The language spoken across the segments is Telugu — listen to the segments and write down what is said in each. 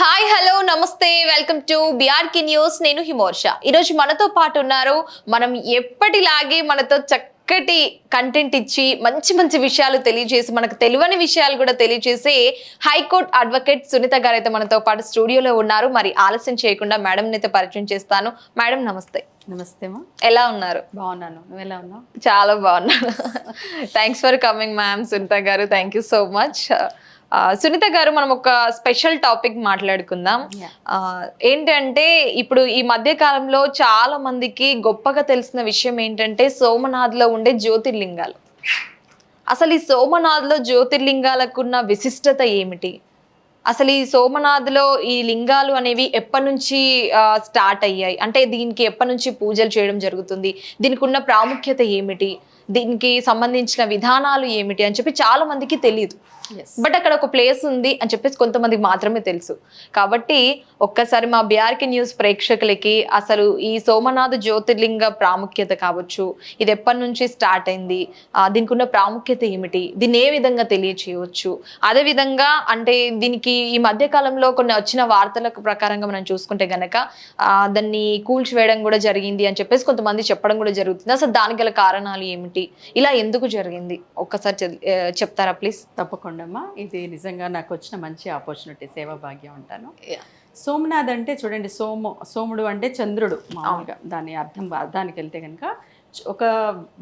హాయ్ హలో నమస్తే వెల్కమ్ టు బిఆర్కి న్యూస్. నేను హిమోర్ష. ఈరోజు మనతో పాటు ఉన్నారు. మనం ఎప్పటిలాగే మనతో చక్కటి కంటెంట్ ఇచ్చి మంచి మంచి విషయాలు తెలియజేసి మనకు తెలియని విషయాలు కూడా తెలియజేసి హైకోర్టు అడ్వకేట్ సునీత గారు అయితే మనతో పాటు స్టూడియోలో ఉన్నారు. మరి ఆలస్యం చేయకుండా మేడం అయితే పరిచయం చేస్తాను. మేడం నమస్తే. నమస్తే మా. ఎలా ఉన్నారు? బాగున్నాను, నువ్వు ఎలా ఉన్నావు? చాలా బాగున్నాను. Thanks for coming ma'am. Sunitha garu thank you so much. Sunitha garu, మనం ఒక స్పెషల్ టాపిక్ మాట్లాడుకుందాం. ఏంటంటే ఇప్పుడు ఈ మధ్య కాలంలో చాలా మందికి గొప్పగా తెలిసిన విషయం ఏంటంటే సోమనాథ్ లో ఉండే జ్యోతిర్లింగాలు. అసలు ఈ సోమనాథ్ లో జ్యోతిర్లింగాలకున్న విశిష్టత ఏమిటి? అసలు ఈ సోమనాథ్లో ఈ లింగాలు అనేవి ఎప్పటి నుంచి స్టార్ట్ అయ్యాయి? అంటే దీనికి ఎప్పటి నుంచి పూజలు చేయడం జరుగుతుంది? దీనికి ఉన్న ప్రాముఖ్యత ఏమిటి? దీనికి సంబంధించిన విధానాలు ఏమిటి అని చెప్పి చాలా మందికి తెలియదు. బట్ అక్కడ ఒక ప్లేస్ ఉంది అని చెప్పేసి కొంతమందికి మాత్రమే తెలుసు. కాబట్టి ఒక్కసారి మా బిఆర్కి న్యూస్ ప్రేక్షకులకి అసలు ఈ సోమనాథ జ్యోతిర్లింగ ప్రాముఖ్యత కావచ్చు, ఇది ఎప్పటి నుంచి స్టార్ట్ అయింది, దీనికి ఉన్న ప్రాముఖ్యత ఏమిటి, దీన్ని ఏ విధంగా తెలియచేయవచ్చు, అదేవిధంగా అంటే దీనికి ఈ మధ్య కాలంలో కొన్ని వచ్చిన వార్తల ప్రకారంగా మనం చూసుకుంటే గనక దాన్ని కూల్చివేయడం కూడా జరిగింది అని చెప్పేసి కొంతమంది చెప్పడం కూడా జరుగుతుంది. అసలు దానికి గల కారణాలు ఏమిటి, ఇలా ఎందుకు జరిగింది ఒక్కసారి చెప్తారా ప్లీజ్? తప్పకుండా అమ్మా. ఇది నిజంగా నాకు వచ్చిన మంచి ఆపర్చునిటీ, సేవా భాగ్యం అంటాను. సోమనాథ్ అంటే చూడండి, సోముడు అంటే చంద్రుడు మామూలుగా. దాని అర్థానికి వెళ్తే కనుక ఒక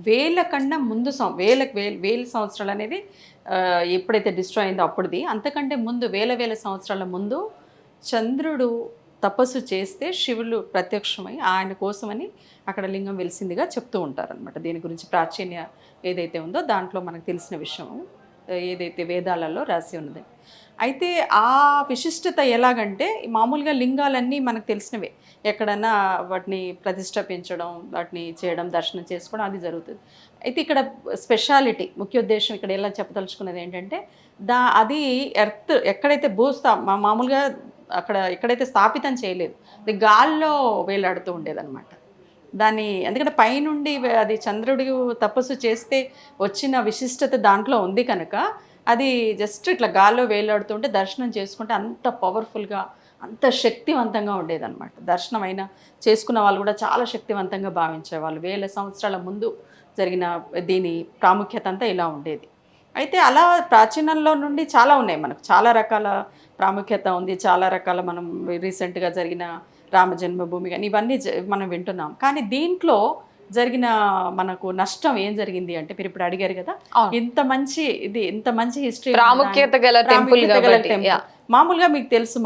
వేల కన్నా ముందు వేల సంవత్సరాలు అనేది ఎప్పుడైతే డిస్ట్రాయ్ అయిందో అప్పుడుది. అంతకంటే ముందు వేల సంవత్సరాల ముందు చంద్రుడు తపస్సు చేస్తే శివులు ప్రత్యక్షమై ఆయన కోసమని అక్కడ లింగం వెలిసిందిగా చెప్తూ ఉంటారనమాట. దీని గురించి ప్రాచీన్య ఏదైతే ఉందో దాంట్లో మనకు తెలిసిన విషయం ఏదైతే వేదాలలో రాసి ఉన్నది. అయితే ఆ విశిష్టత ఎలాగంటే, మామూలుగా లింగాలన్నీ మనకు తెలిసినవే, ఎక్కడన్నా వాటిని ప్రతిష్ఠాపించడం, వాటిని చేయడం, దర్శనం చేసుకోవడం అది జరుగుతుంది. అయితే ఇక్కడ స్పెషాలిటీ, ముఖ్య ఉద్దేశం ఇక్కడ ఎలా చెప్పదలుచుకున్నది ఏంటంటే, అది ఎర్త్ ఎక్కడైతే మామూలుగా అక్కడ ఎక్కడైతే స్థాపితం చేయలేదు, అది గాల్లో వేలాడుతూ ఉండేదన్నమాట. దాన్ని ఎందుకంటే పైనుండి అది చంద్రుడి తపస్సు చేస్తే వచ్చిన విశిష్టత దాంట్లో ఉంది కనుక అది జస్ట్ ఇట్లా గాల్లో వేలాడుతుంటే దర్శనం చేసుకుంటే అంత పవర్ఫుల్గా, అంత శక్తివంతంగా ఉండేదన్నమాట. దర్శనం అయినా చేసుకున్న వాళ్ళు కూడా చాలా శక్తివంతంగా భావించేవాళ్ళు. వేల సంవత్సరాల ముందు జరిగిన దీని ప్రాముఖ్యత అంతా ఇలా ఉండేది. అయితే అలా ప్రాచీనంలో నుండి చాలా ఉన్నాయి, మనకు చాలా రకాల ప్రాముఖ్యత ఉంది. చాలా రకాల మనం రీసెంట్గా జరిగిన రామ జన్మభూమి కానీ ఇవన్నీ మనం వింటున్నాం. కానీ దీంట్లో జరిగిన మనకు నష్టం ఏం జరిగింది అంటే, మీరు ఇప్పుడు అడిగారు కదా, ఇంత మంచి హిస్టరీ, ప్రాముఖ్యత గల టెంపుల్. మామూలుగా మీకు తెలుసు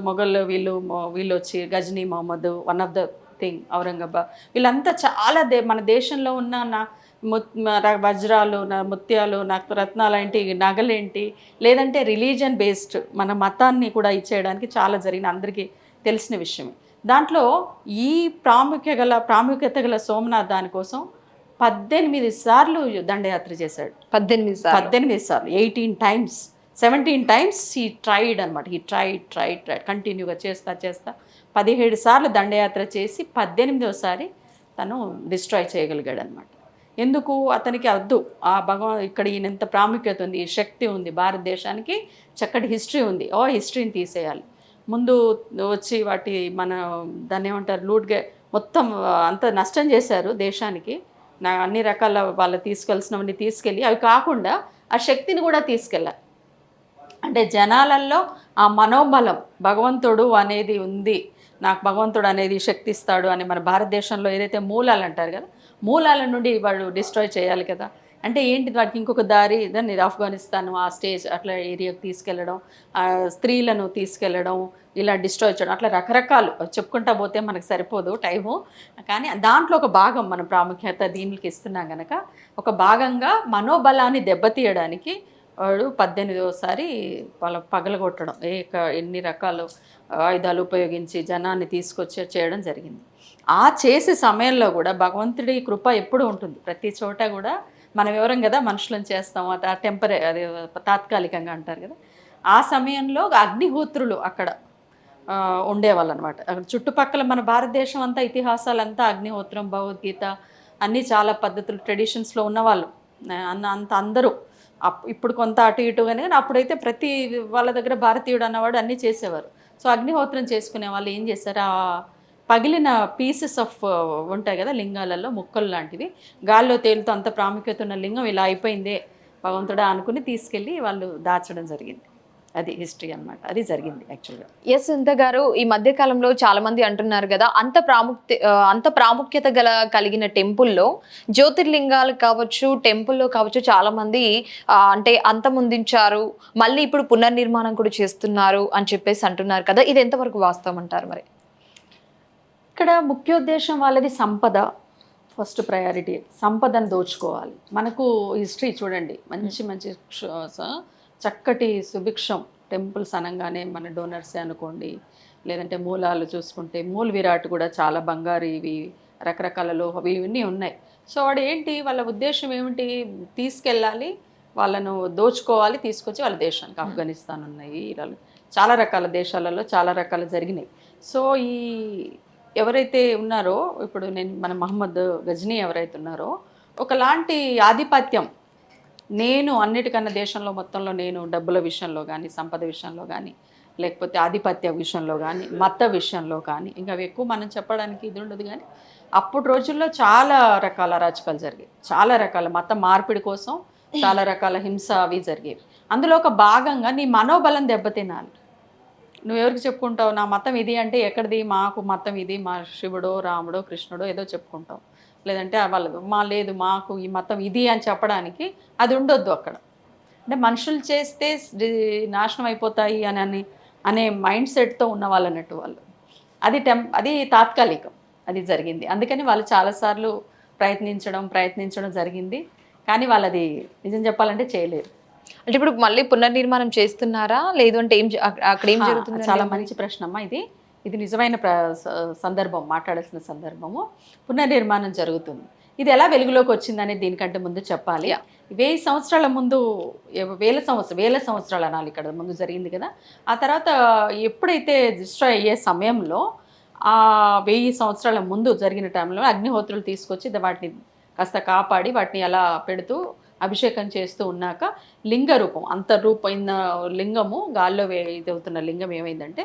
మొఘల్ వీళ్ళు వచ్చి Ghazni Mohammad, one of the thing Aurangabad, వీళ్ళంతా చాలా మన దేశంలో ఉన్న వజ్రాలు, ముత్యాలు, రత్నాలేంటి, నగలేంటి, లేదంటే రిలీజన్ బేస్డ్ మన మతాన్ని కూడా ఇచ్చేయడానికి చాలా జరిగిన అందరికీ తెలిసిన విషయమే. దాంట్లో ఈ ప్రాముఖ్యత గల సోమనాథ్ దానికోసం 18 సార్లు దండయాత్ర చేశాడు. 18 సార్లు 18 టైమ్స్ 17 టైమ్స్ హీ ట్రైడ్ అనమాట. హీ ట్రైడ్ కంటిన్యూగా చేస్తా 17 సార్లు దండయాత్ర చేసి 18వసారి తను డిస్ట్రాయ్ చేయగలిగాడు అనమాట. ఎందుకు? అతనికి వద్దు, ఆ ఇక్కడ ఈయన ఎంత ప్రాముఖ్యత ఉంది, శక్తి ఉంది, భారతదేశానికి చక్కటి హిస్టరీ ఉంది, హిస్టరీని తీసేయాలి. ముందు వచ్చి దాన్ని ఏమంటారు, మొత్తం అంత నష్టం చేశారు దేశానికి. అన్ని రకాల వాళ్ళు తీసుకెళ్ళినవన్నీ తీసుకెళ్ళి, అవి కాకుండా ఆ శక్తిని కూడా తీసుకెళ్ళాలి. అంటే జనాలల్లో ఆ మనోబలం, భగవంతుడు అనేది ఉంది, నాకు భగవంతుడు అనేది శక్తి ఇస్తాడు అని మన భారతదేశంలో ఏదైతే మూలాలు అంటారు కదా, మూలాల నుండి వాడు డిస్ట్రాయ్ చేయాలి కదా. అంటే ఏంటి, వాటికి ఇంకొక దారి, దాన్ని ఆఫ్ఘనిస్తాన్ ఆ స్టేజ్ అట్లా ఏరియాకి తీసుకెళ్ళడం, స్త్రీలను తీసుకెళ్ళడం, ఇలా డిస్ట్రాయ్ చేయడం, అట్లా రకరకాలు చెప్పుకుంటా పోతే మనకు సరిపోదు టైము. కానీ దాంట్లో ఒక భాగం మన ప్రాముఖ్యత దీనికి ఇస్తున్నాం కనుక ఒక భాగంగా మనోబలాన్ని దెబ్బతీయడానికి వాడు 18వసారి వాళ్ళ పగలగొట్టడం, ఎన్ని రకాల ఆయుధాలు ఉపయోగించి జనాన్ని తీసుకొచ్చి చేయడం జరిగింది. ఆ చేసే సమయంలో కూడా భగవంతుడి కృప ఎప్పుడు ఉంటుంది. ప్రతి చోట కూడా మనం వివరం కదా, మనుషులను చేస్తాం, అది తాత్కాలికంగా అంటారు కదా. ఆ సమయంలో అగ్నిహోత్రులు అక్కడ ఉండేవాళ్ళు అనమాట. అక్కడ చుట్టుపక్కల మన భారతదేశం అంతా ఇతిహాసాలంతా అగ్నిహోత్రం, భగవద్గీత అన్నీ చాలా పద్ధతులు ట్రెడిషన్స్లో ఉన్నవాళ్ళు అందరూ. ఇప్పుడు కొంత అటు ఇటుగానే, అప్పుడైతే ప్రతి వాళ్ళ దగ్గర భారతీయుడు అన్నవాడు అన్నీ చేసేవారు. సో అగ్నిహోత్రం చేసుకునే వాళ్ళు ఏం చేస్తారు, ఆ పగిలిన పీసెస్ ఆఫ్ ఉంటాయి కదా లింగాలలో, ముక్కలు లాంటివి గాల్లో తేలుతూ అంత ప్రాముఖ్యత ఉన్న లింగం ఇలా అయిపోయిందే భగవంతుడా అనుకుని తీసుకెళ్ళి వాళ్ళు దాచడం జరిగింది. అది హిస్టరీ అన్నమాట. అది జరిగింది యాక్చువల్గా. ఎస్ సునీత గారు, ఈ మధ్య కాలంలో చాలా మంది అంటున్నారు కదా, అంత ప్రాముఖ్యత కలిగిన టెంపుల్లో జ్యోతిర్లింగాలు కావచ్చు, టెంపుల్లో కావచ్చు, చాలా మంది అంటే అంతమొందించారు, మళ్ళీ ఇప్పుడు పునర్నిర్మాణం కూడా చేస్తున్నారు అని చెప్పేసి అంటున్నారు కదా, ఇది ఎంతవరకు వాస్తవం అంటారు మరి? ఇక్కడ ముఖ్యోద్దేశం వాళ్ళది సంపద, ఫస్ట్ ప్రయారిటీ సంపదను దోచుకోవాలి. మనకు హిస్టరీ చూడండి, మంచి మంచి చక్కటి సుభిక్షం టెంపుల్స్ అనగానే మన డోనర్సే అనుకోండి, లేదంటే మూలాలు చూసుకుంటే మూల విరాట్ కూడా చాలా బంగారు ఇవి రకరకాల లోహవి ఇవన్నీ ఉన్నాయి. సో వాడు ఏంటి, వాళ్ళ ఉద్దేశం ఏమిటి, తీసుకెళ్ళాలి, వాళ్ళను దోచుకోవాలి, తీసుకొచ్చి వాళ్ళ దేశానికి, ఆఫ్ఘనిస్తాన్ ఉన్నాయి, ఇరాన్, చాలా రకాల దేశాలలో చాలా రకాలు జరిగినాయి. సో ఈ ఎవరైతే ఉన్నారో ఇప్పుడు మన మహమ్మద్ గజ్నీ ఎవరైతే ఉన్నారో ఒకలాంటి ఆధిపత్యం, నేను అన్నిటికన్నా దేశంలో మొత్తంలో నేను డబ్బుల విషయంలో కానీ, సంపద విషయంలో కానీ, లేకపోతే ఆధిపత్య విషయంలో కానీ, మత విషయంలో కానీ, ఇంకా అవి ఎక్కువ మనం చెప్పడానికి ఇది ఉండదు. కానీ అప్పుడు రోజుల్లో చాలా రకాల అరాచకాలు జరిగాయి, చాలా రకాల మత మార్పిడి కోసం చాలా రకాల హింస అవి జరిగేవి. అందులో ఒక భాగంగా నీ మనోబలం దెబ్బతినాలి. నువ్వెవరికి చెప్పుకుంటావు నా మతం ఇది అంటే, ఎక్కడిది, మాకు మతం ఇది, మా శివుడో రాముడో కృష్ణుడో ఏదో చెప్పుకుంటాం, లేదంటే వాళ్ళదు లేదు మాకు ఈ మతం ఇది అని చెప్పడానికి అది ఉండొద్దు అక్కడ. అంటే మనుషులు చేస్తే నాశనం అయిపోతాయి అనే మైండ్ సెట్తో ఉన్న వాళ్ళు అన్నట్టు వాళ్ళు. అది తాత్కాలికం, అది జరిగింది. అందుకని వాళ్ళు చాలాసార్లు ప్రయత్నించడం జరిగింది, కానీ వాళ్ళది నిజం చెప్పాలంటే చేయలేరు. అంటే ఇప్పుడు మళ్ళీ పునర్నిర్మాణం చేస్తున్నారా, లేదు అంటే అక్కడ ఏం జరుగుతుంది? చాలా మంచి ప్రశ్న అమ్మా ఇది. ఇది నిజమైన సందర్భం, మాట్లాడాల్సిన సందర్భము. పునర్నిర్మాణం జరుగుతుంది. ఇది ఎలా వెలుగులోకి వచ్చిందనే దీనికంటే ముందు చెప్పాలి. 1000 సంవత్సరాల ముందు, వేల సంవత్సరాలు అనాలి, ఇక్కడ ముందు జరిగింది కదా. ఆ తర్వాత ఎప్పుడైతే డిస్ట్రాయ్ అయ్యే సమయంలో, ఆ 1000 సంవత్సరాల ముందు జరిగిన టైంలో అగ్నిహోత్రులు తీసుకొచ్చి వాటిని కాస్త కాపాడి వాటిని అలా పెడుతూ అభిషేకం చేస్తూ ఉన్నాక లింగ రూపం, అంతర్రూపమైన లింగము, గాల్లో ఇదవుతున్న లింగం ఏమైందంటే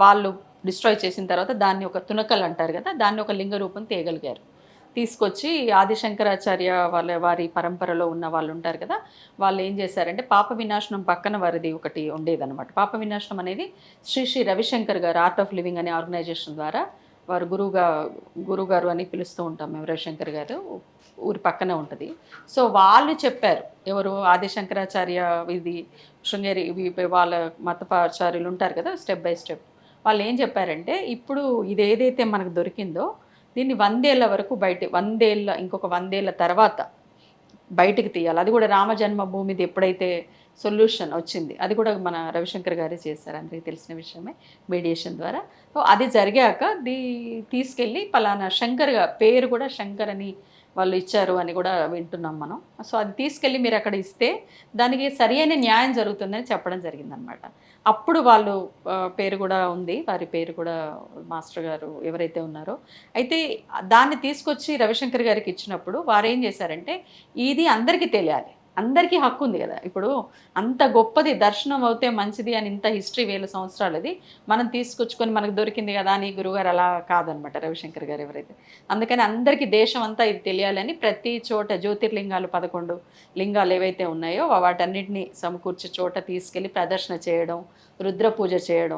వాళ్ళు డిస్ట్రాయ్ చేసిన తర్వాత దాన్ని ఒక తునకలు అంటారు కదా, దాన్ని ఒక లింగ రూపం తీయగలిగారు. తీసుకొచ్చి ఆదిశంకరాచార్య వారి పరంపరలో ఉన్న వాళ్ళు ఉంటారు కదా, వాళ్ళు ఏం చేశారంటే పాప వినాశనం పక్కన వారిది ఒకటి ఉండేదన్నమాట. పాప వినాశనం అనేది శ్రీ రవిశంకర్ గారు ఆర్ట్ ఆఫ్ లివింగ్ అనే ఆర్గనైజేషన్ ద్వారా, వారు గురుగారు అని పిలుస్తూ ఉంటాం మేము, రవిశంకర్ గారు ఊరి పక్కన ఉంటుంది. సో వాళ్ళు చెప్పారు, ఎవరు ఆదిశంకరాచార్య ఇది శృంగేరి వాళ్ళ మతపాచార్యులు ఉంటారు కదా, స్టెప్ బై స్టెప్ వాళ్ళు ఏం చెప్పారంటే, ఇప్పుడు ఇది ఏదైతే మనకు దొరికిందో దీన్ని 100 ఏళ్ళ వరకు ఇంకొక 100 ఏళ్ళ తర్వాత బయటికి తీయాలి. అది కూడా రామజన్మభూమిది ఎప్పుడైతే సొల్యూషన్ వచ్చింది, అది కూడా మన రవిశంకర్ గారే చేశారు, అందరికీ తెలిసిన విషయమే, మీడియేషన్ ద్వారా. సో అది జరిగాక తీసుకెళ్ళి పలానా శంకర్గా, పేరు కూడా శంకర్ అని వాళ్ళు ఇచ్చారు అని కూడా వింటున్నాం మనం. సో అది తీసుకెళ్ళి మీరు అక్కడ ఇస్తే దానికి సరి అయిన న్యాయం జరుగుతుందని చెప్పడం జరిగిందనమాట. అప్పుడు వాళ్ళు పేరు కూడా ఉంది, వారి పేరు కూడా మాస్టర్ గారు ఎవరైతే ఉన్నారో. అయితే దాన్ని తీసుకొచ్చి రవిశంకర్ గారికి ఇచ్చినప్పుడు వారు ఏం చేశారంటే, ఇది అందరికీ తెలియాలి, అందరికీ హక్కు ఉంది కదా, ఇప్పుడు అంత గొప్పది దర్శనం అవుతే మంచిది అని ఇంత హిస్టరీ 1000 సంవత్సరాలది మనం తీసుకొచ్చుకొని మనకు దొరికింది కదా అని గురుగారు అలా కాదనమాట, రవిశంకర్ గారు ఎవరైతే. అందుకని అందరికీ దేశం అంతా ఇది తెలియాలని ప్రతి చోట జ్యోతిర్లింగాలు 11 లింగాలు ఏవైతే ఉన్నాయో వాటన్నిటిని సమకూర్చే చోట తీసుకెళ్ళి ప్రదర్శన చేయడం, రుద్ర పూజ చేయడం.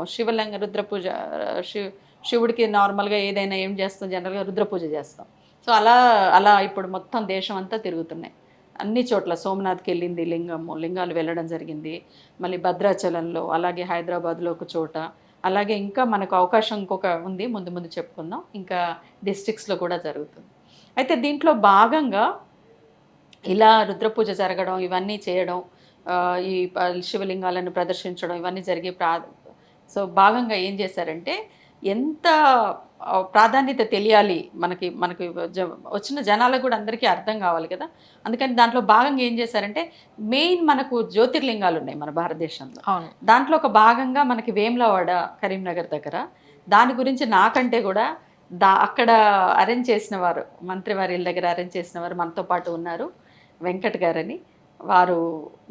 రుద్ర పూజ శివుడికి నార్మల్గా ఏదైనా ఏం చేస్తాం, జనరల్గా రుద్ర పూజ చేస్తాం. సో అలా ఇప్పుడు మొత్తం దేశం అంతా తిరుగుతున్నాయి, అన్ని చోట్ల. సోమనాథ్కి వెళ్ళింది లింగాలు వెళ్ళడం జరిగింది, మళ్ళీ భద్రాచలంలో, అలాగే హైదరాబాద్లో ఒక చోట, అలాగే ఇంకా మనకు అవకాశం ఇంకొక ఉంది, ముందు చెప్పుకుందాం, ఇంకా డిస్ట్రిక్ట్స్లో కూడా జరుగుతుంది. అయితే దీంట్లో భాగంగా ఇలా రుద్రపూజ జరగడం, ఇవన్నీ చేయడం, ఈ శివలింగాలను ప్రదర్శించడం, ఇవన్నీ జరిగే సో భాగంగా ఏం చేశారంటే, ఎంత ప్రాధాన్యత తెలియాలి మనకి వచ్చిన జనాలకు కూడా అందరికీ అర్థం కావాలి కదా. అందుకని దాంట్లో భాగంగా ఏం చేశారంటే, మెయిన్ మనకు జ్యోతిర్లింగాలు ఉన్నాయి మన భారతదేశంలో. దాంట్లో ఒక భాగంగా మనకి వేములవాడ, కరీంనగర్ దగ్గర, దాని గురించి నాకంటే కూడా అక్కడ అరేంజ్ చేసిన వారు, మంత్రి వారి దగ్గర అరేంజ్ చేసిన వారు మనతో పాటు ఉన్నారు, వెంకట్ గారని. వారు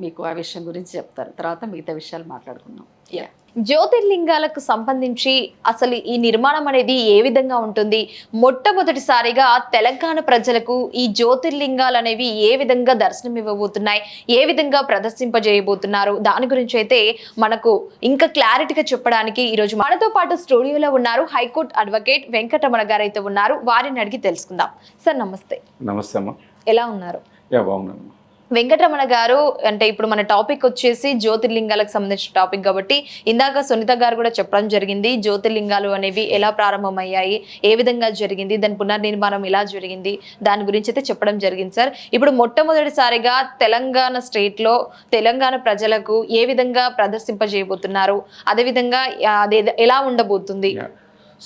మీకు ఆ విషయం గురించి చెప్తారు. తర్వాత మిగతా విషయాలు మాట్లాడుకుందాం. యా, జ్యోతిర్లింగాలకు సంబంధించి అసలు ఈ నిర్మాణం అనేది ఏ విధంగా ఉంటుంది? మొట్టమొదటిసారిగా తెలంగాణ ప్రజలకు ఈ జ్యోతిర్లింగాలు అనేవి ఏ విధంగా దర్శనం ఇవ్వబోతున్నాయి, ఏ విధంగా ప్రదర్శింపజేయబోతున్నారు, దాని గురించి అయితే మనకు ఇంకా క్లారిటీగా చెప్పడానికి ఈరోజు మనతో పాటు స్టూడియోలో ఉన్నారు హైకోర్టు అడ్వకేట్ వెంకటరమణ గారు అయితే ఉన్నారు. వారిని అడిగి తెలుసుకుందాం. సార్ నమస్తే. నమస్తే అమ్మా. ఎలా ఉన్నారు? బాగున్నాను. వెంకటరమణ గారు, అంటే ఇప్పుడు మన టాపిక్ వచ్చేసి జ్యోతిర్లింగాలకు సంబంధించిన టాపిక్ కాబట్టి ఇందాక సునీత గారు కూడా చెప్పడం జరిగింది. జ్యోతిర్లింగాలు అనేవి ఎలా ప్రారంభమయ్యాయి, ఏ విధంగా జరిగింది, దాని పునర్నిర్మాణం ఎలా జరిగింది, దాని గురించి అయితే చెప్పడం జరిగింది. సార్, ఇప్పుడు మొట్టమొదటిసారిగా తెలంగాణ స్టేట్లో తెలంగాణ ప్రజలకు ఏ విధంగా ప్రదర్శింపజేయబోతున్నారు, అదేవిధంగా అది ఎలా ఉండబోతుంది?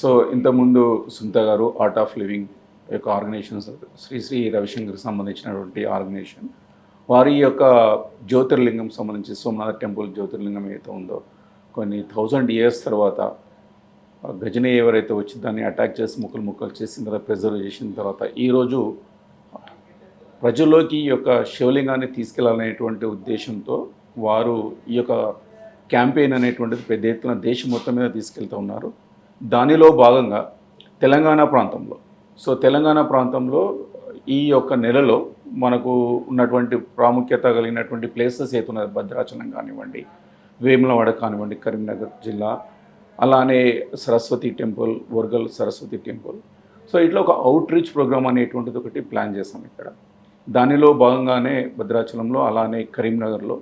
సో ఇంతకుముందు సునీత గారు ఆర్ట్ ఆఫ్ లివింగ్ యొక్క ఆర్గనైజేషన్, శ్రీ రవిశంకర్కి సంబంధించినటువంటి ఆర్గనైజేషన్, వారి యొక్క జ్యోతిర్లింగం సంబంధించి సోమనాథ టెంపుల్ జ్యోతిర్లింగం ఏదైతే ఉందో కొన్ని 1000 years తర్వాత గజని ఎవరైతే వచ్చి దాన్ని అటాక్ చేసి ముక్కలు చేసిన తర్వాత ప్రిజర్వ్ చేసిన తర్వాత ఈరోజు ప్రజల్లోకి ఈ యొక్క శివలింగాన్ని తీసుకెళ్లాలనేటువంటి ఉద్దేశంతో వారు ఈ యొక్క క్యాంపెయిన్ అనేటువంటిది పెద్ద ఎత్తున దేశం మొత్తం మీద తీసుకెళ్తూ ఉన్నారు. దానిలో భాగంగా తెలంగాణ ప్రాంతంలో ఈ యొక్క నెలలో మనకు ఉన్నటువంటి ప్రాముఖ్యత కలిగినటువంటి ప్లేసెస్ ఏతున్నది, భద్రాచలం కానివ్వండి, వేములవాడ కానివ్వండి, కరీంనగర్ జిల్లా, అలానే Saraswati temple, Wargal Saraswati temple. So ఇట్లా ఒక అవుట్ రీచ్ ప్రోగ్రామ్ అనేటువంటిది ఒకటి ప్లాన్ చేస్తాం ఇక్కడ. దానిలో భాగంగానే భద్రాచలంలో అలానే కరీంనగర్లో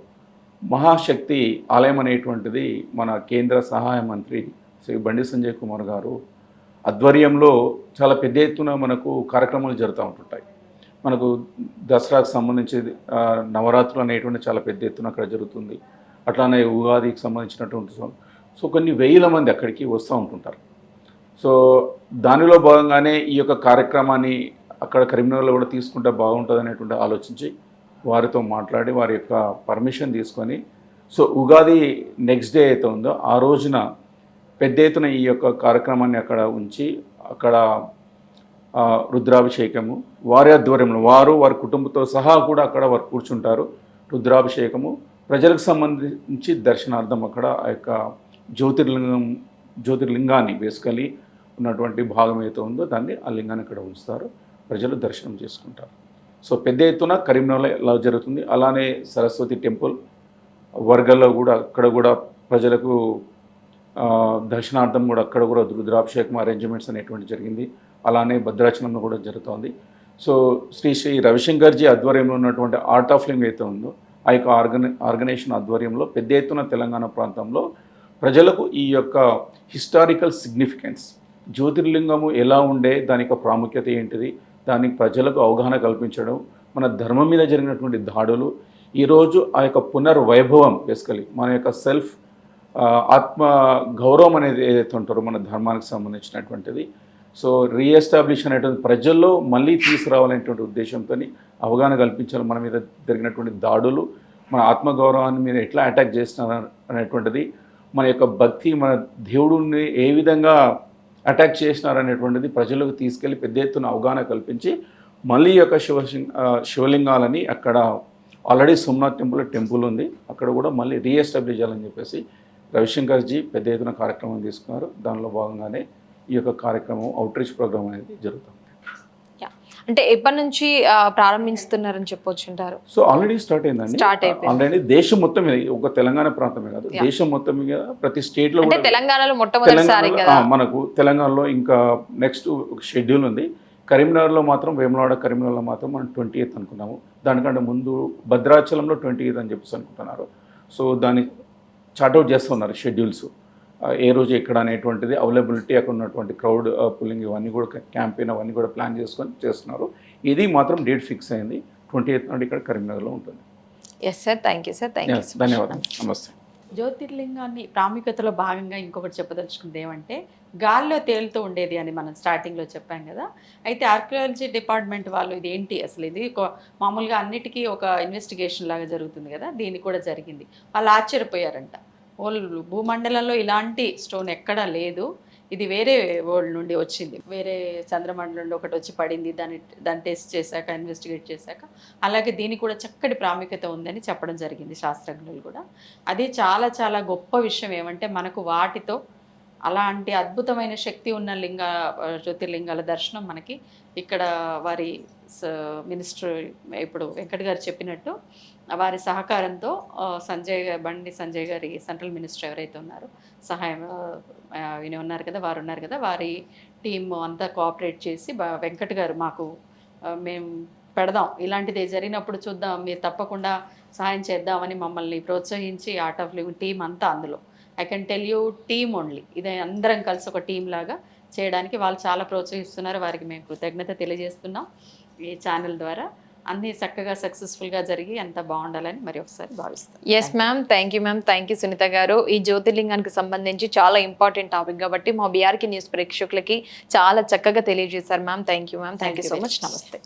మహాశక్తి ఆలయం అనేటువంటిది మన కేంద్ర సహాయ మంత్రి శ్రీ బండి సంజయ్ కుమార్ గారు ఆధ్వర్యంలో చాలా పెద్ద ఎత్తున మనకు కార్యక్రమాలు జరుగుతూ ఉంటుంటాయి. మనకు దసరాకు సంబంధించి నవరాత్రులు అనేటువంటి చాలా పెద్ద ఎత్తున అక్కడ జరుగుతుంది. అట్లానే ఉగాదికి సంబంధించినటువంటి సో కొన్ని వేల మంది అక్కడికి వస్తూ ఉంటుంటారు. సో దానిలో భాగంగానే ఈ యొక్క కార్యక్రమాన్ని అక్కడ కరీంనగర్లో కూడా తీసుకుంటే బాగుంటుంది అనేటువంటి ఆలోచించి వారితో మాట్లాడి వారి యొక్క పర్మిషన్ తీసుకొని, సో ఉగాది నెక్స్ట్ డే అయితే ఉందో ఆ రోజున పెద్ద ఎత్తున ఈ యొక్క కార్యక్రమాన్ని అక్కడ ఉంచి అక్కడ రుద్రాభిషేకము వారి ఆధ్వర్యంలో వారి కుటుంబంతో సహా కూడా అక్కడ వారు కూర్చుంటారు. రుద్రాభిషేకము ప్రజలకు సంబంధించి దర్శనార్థం అక్కడ ఆ యొక్క జ్యోతిర్లింగాన్ని బేసికలీ ఉన్నటువంటి భాగం ఏదో ఉందో దాన్ని ఆ లింగాన్ని అక్కడ ఉంచుతారు, ప్రజలు దర్శనం చేసుకుంటారు. సో పెద్ద ఎత్తున కరీంనగర్లో ఎలా జరుగుతుంది. అలానే సరస్వతి టెంపుల్ వర్గల్లో కూడా అక్కడ కూడా ప్రజలకు దర్శనార్థం కూడా అక్కడ కూడా రుద్రాభిషేకం అరేంజ్మెంట్స్ అనేటువంటి జరిగింది. అలానే భద్రాచలంలో కూడా జరుగుతోంది. సో శ్రీ రవిశంకర్జీ ఆధ్వర్యంలో ఉన్నటువంటి ఆర్ట్ ఆఫ్ లివింగ్ అయితే ఉందో ఆ యొక్క ఆర్గనైజేషన్ ఆధ్వర్యంలో పెద్ద ఎత్తున తెలంగాణ ప్రాంతంలో ప్రజలకు ఈ యొక్క హిస్టారికల్ సిగ్నిఫికెన్స్, జ్యోతిర్లింగము ఎలా ఉండే, దాని యొక్క ప్రాముఖ్యత ఏంటిది, దానికి ప్రజలకు అవగాహన కల్పించడం, మన ధర్మం మీద జరిగినటువంటి దాడులు, ఈరోజు ఆ యొక్క పునర్వైభవం, బేసికలీ మన యొక్క సెల్ఫ్ ఆత్మ గౌరవం అనేది ఏదైతే ఉంటారో మన ధర్మానికి సంబంధించినటువంటిది, సో రీఎస్టాబ్లిష్ అనేటువంటి ప్రజల్లో మళ్ళీ తీసుకురావాలనేటువంటి ఉద్దేశంతో అవగాహన కల్పించాలి. మన మీద జరిగినటువంటి దాడులు మన ఆత్మగౌరవాన్ని మీద ఎట్లా అటాక్ చేస్తున్నారు అనేటువంటిది, మన యొక్క భక్తి, మన దేవుడిని ఏ విధంగా అటాక్ చేసినారు అనేటువంటిది ప్రజలకు తీసుకెళ్ళి పెద్ద ఎత్తున అవగాహన కల్పించి మళ్ళీ ఈ యొక్క శివలింగాలని అక్కడ ఆల్రెడీ సోమనాథ్ టెంపుల్ ఉంది, అక్కడ కూడా మళ్ళీ రీఎస్టాబ్లిష్ చేయాలని చెప్పేసి రవిశంకర్జీ పెద్ద ఎత్తున కార్యక్రమం తీసుకున్నారు. దానిలో భాగంగానే ఈ యొక్క కార్యక్రమం అవుట్ రీచ్ ప్రోగ్రామ్ అనేది జరుగుతుంది. అంటే ఎప్పటి నుంచి ప్రారంభిస్తున్నారని చెప్పొచ్చుంటారు? సో ఆల్రెడీ స్టార్ట్ అయిందండి. ఆల్రెడీ దేశం మొత్తం మీద, ఒక తెలంగాణ ప్రాంతమే కాదు, దేశం మొత్తం మీద ప్రతి స్టేట్ లో తెలంగాణలో మొట్టమొదటిసారిగా మనకు తెలంగాణలో ఇంకా నెక్స్ట్ షెడ్యూల్ ఉంది. కరీంనగర్లో మాత్రం కరీంనగర్లో మాత్రం మనం 20th అనుకున్నాము. దానికంటే ముందు భద్రాచలంలో 20th అని చెప్పేసి అనుకుంటున్నారు. సో దాన్ని చార్ట్అవుట్ చేస్తున్నారు షెడ్యూల్స్, ఏ రోజు ఎక్కడ అనేటువంటిది, అవైలబిలిటీ, అక్కడ ఉన్నటువంటి క్రౌడ్ పుల్లింగ్, ఇవన్నీ కూడా క్యాంపెయిన్ అవన్నీ కూడా ప్లాన్ చేసుకొని చేస్తున్నారు. ఇది మాత్రం డేట్ ఫిక్స్ అయింది, 20th నాడు ఇక్కడ కరీంనగర్లో ఉంటుంది. Yes sir, thank you sir. ధన్యవాదాలు. నమస్తే. జ్యోతిర్లింగాన్ని ప్రాముఖ్యతలో భాగంగా ఇంకొకటి చెప్పదలుచుకుంది ఏమంటే, గాల్లో తేలుతూ ఉండేది అని మనం స్టార్టింగ్లో చెప్పాం కదా. అయితే ఆర్కియాలజీ డిపార్ట్మెంట్ వాళ్ళు ఇది ఏంటి అసలు, ఇది మామూలుగా అన్నిటికీ ఒక ఇన్వెస్టిగేషన్ లాగా జరుగుతుంది కదా, దీనికి కూడా జరిగింది. వాళ్ళు ఆశ్చర్యపోయారంట. భూమండలంలో ఇలాంటి స్టోన్ ఎక్కడా లేదు, ఇది వేరే వరల్డ్ నుండి వచ్చింది, వేరే చంద్రమండలం నుండి ఒకటి వచ్చి పడింది, దాన్ని టెస్ట్ చేశాక ఇన్వెస్టిగేట్ చేశాక అలాగే దీనికి కూడా చక్కటి ప్రాముఖ్యత ఉందని చెప్పడం జరిగింది శాస్త్రజ్ఞులు కూడా. అది చాలా చాలా గొప్ప విషయం. ఏమంటే మనకు వాటితో అలాంటి అద్భుతమైన శక్తి ఉన్న జ్యోతిర్లింగాల దర్శనం మనకి ఇక్కడ వారి మినిస్టర్ ఇప్పుడు వెంకట్ గారు చెప్పినట్టు వారి సహకారంతో బండి సంజయ్ గారి సెంట్రల్ మినిస్టర్ ఎవరైతే ఉన్నారో సహాయం ఈయన ఉన్నారు కదా, వారు ఉన్నారు కదా, వారి టీం అంతా కోఆపరేట్ చేసి వెంకట్ గారు మాకు మేము పెడదాం, ఇలాంటిది జరిగినప్పుడు చూద్దాం, మీరు తప్పకుండా సహాయం చేద్దామని మమ్మల్ని ప్రోత్సహించి ఆర్ట్ ఆఫ్ లివింగ్ టీం అంతా అందులో I can tell you team only, ఇది అందరం కలిసి ఒక టీం లాగా చేయడానికి వాళ్ళు చాలా ప్రోత్సహిస్తున్నారు. వారికి మేము కృతజ్ఞత తెలియజేస్తున్నాం ఈ ఛానల్ ద్వారా. అన్నీ చక్కగా సక్సెస్ఫుల్గా జరిగి అంత బాగుండాలని మరి ఒకసారి భావిస్తాం. Yes ma'am, thank you ma'am, thank you Sunitha garu. ఈ జ్యోతిర్లింగానికి సంబంధించి చాలా ఇంపార్టెంట్ టాపిక్ కాబట్టి మా బీఆర్కే న్యూస్ ప్రేక్షకులకి చాలా చక్కగా తెలియజేశారు ma'am. Thank you ma'am, thank you so much. నమస్తే.